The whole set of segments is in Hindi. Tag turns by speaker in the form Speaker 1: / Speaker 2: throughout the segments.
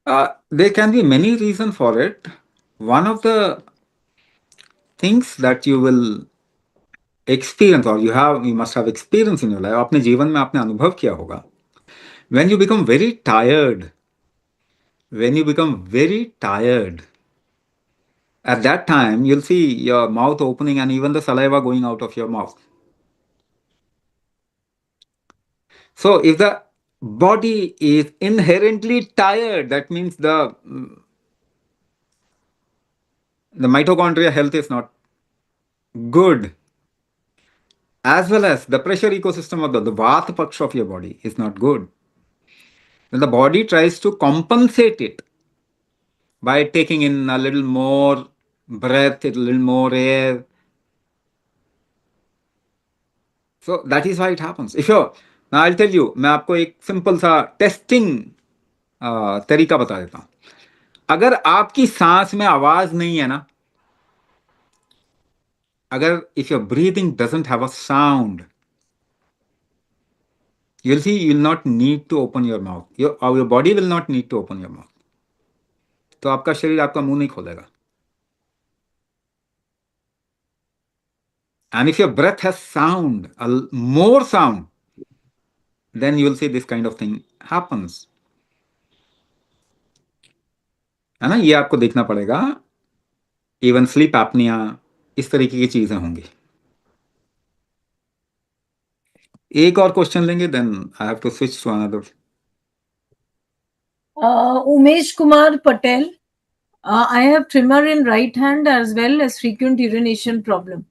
Speaker 1: There can be many reasons for it. One of the things that you will experience, or you must have experience in your life, अपने जीवन में आपने अनुभव किया होगा, when you become very tired, when you become very tired, at that time you'll see your mouth opening and even the saliva going out of your mouth. So if the body is inherently tired, that means the mitochondria health is not good, as well as the pressure ecosystem of the Vata Paksha of your body is not good. Then the body tries to compensate it by taking in a little more breath, a little more air. So that is why it happens. If you're, now I'll tell you, मैं आपको एक सिंपल सा टेस्टिंग तरीका बता देता हूं. अगर आपकी सांस में आवाज नहीं है ना, अगर if your breathing doesn't have a sound, you'll see you'll not need to open your mouth. Your body will not need to open your mouth. तो आपका शरीर आपका मुंह नहीं खोलेगा. And if your breath has sound, more sound, then you will see this kind of thing happens. है ना, ये आपको देखना पड़ेगा. इवन स्लीप एपनिया, इस तरीके की चीजें होंगी. एक और क्वेश्चन लेंगे, then I have to switch to another.
Speaker 2: Umesh Kumar Patel, I have tremor in right hand as well as frequent urination problem.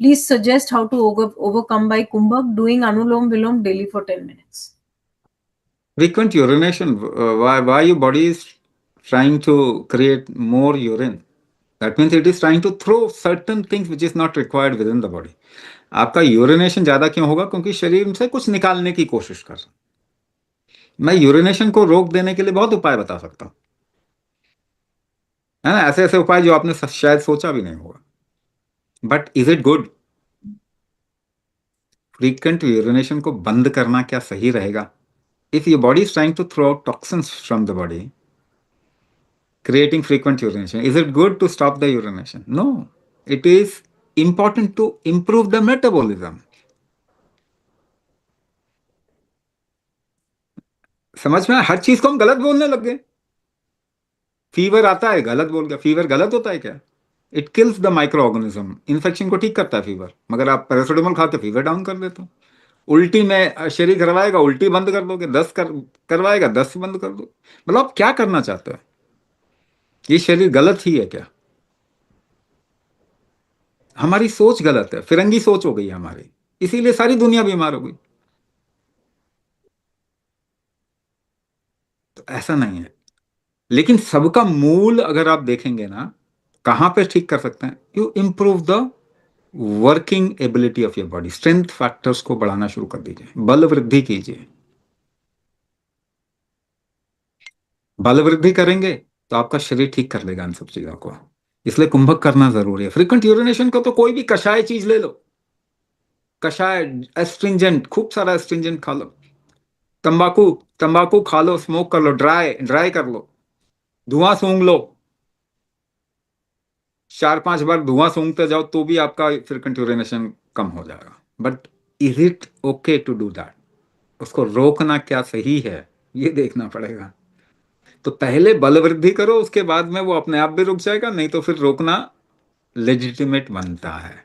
Speaker 2: Please suggest how to overcome by Kumbhak, doing Anulom Vilom daily for 10 minutes.
Speaker 1: Frequent urination, why your body is trying to create more urine? That means it is trying to throw certain things which is not required within the body. आपका यूरिनेशन ज्यादा क्यों होगा? क्योंकि शरीर से कुछ निकालने की कोशिश कर रहा हूं. मैं यूरिनेशन को रोक देने के लिए बहुत उपाय बता सकता हूं, है ना, ऐसे ऐसे उपाय जो आपने शायद सोचा भी नहीं होगा. But is it good? Frequent urination को बंद करना क्या सही रहेगा? If your body is trying to throw out toxins from the body, creating frequent urination, is it good to stop the urination? No, it is important to improve the metabolism. समझ में? हर चीज को हम गलत बोलने लग गए. फीवर आता है, गलत बोल गया. फीवर गलत होता है क्या? It kills the micro organism. Infection को ठीक करता है फीवर, मगर आप पैरासिटामोल खा के फीवर डाउन कर देते हो. उल्टी में शरीर करवाएगा, उल्टी बंद कर दोगे. करवाएगा, दस्त बंद कर दो. मतलब आप क्या करना चाहते हो? ये शरीर गलत ही है क्या? हमारी सोच गलत है, फिरंगी सोच हो गई है हमारी, इसीलिए सारी दुनिया बीमार हो गई. तो ऐसा नहीं है. लेकिन सबका मूल अगर आप देखेंगे ना, कहां पे ठीक कर सकते हैं? You improve the working ability of your body. Strength factors को बढ़ाना शुरू कर दीजिए, बल वृद्धि कीजिए. बल वृद्धि करेंगे तो आपका शरीर ठीक कर लेगा इन सब चीजों को. इसलिए कुंभक करना जरूरी है. फ्रीक्वेंट यूरिनेशन को तो कोई भी कषाय चीज ले लो, कषाय, एस्ट्रिंजेंट, खूब सारा एस्ट्रिंजेंट खा लो. तंबाकू तंबाकू खा लो, स्मोक कर लो, ड्राई ड्राई कर लो, धुआं सूंघ लो. 4-5 बार धुआं सूंघते जाओ तो भी आपका फ्रीक्वेंट यूरिनेशन कम हो जाएगा. But is it okay to do that? उसको रोकना क्या सही है, ये देखना पड़ेगा. तो पहले बल वृद्धि करो, उसके बाद में वो अपने आप भी रुक जाएगा. नहीं तो फिर रोकना लेजिटिमेट बनता है.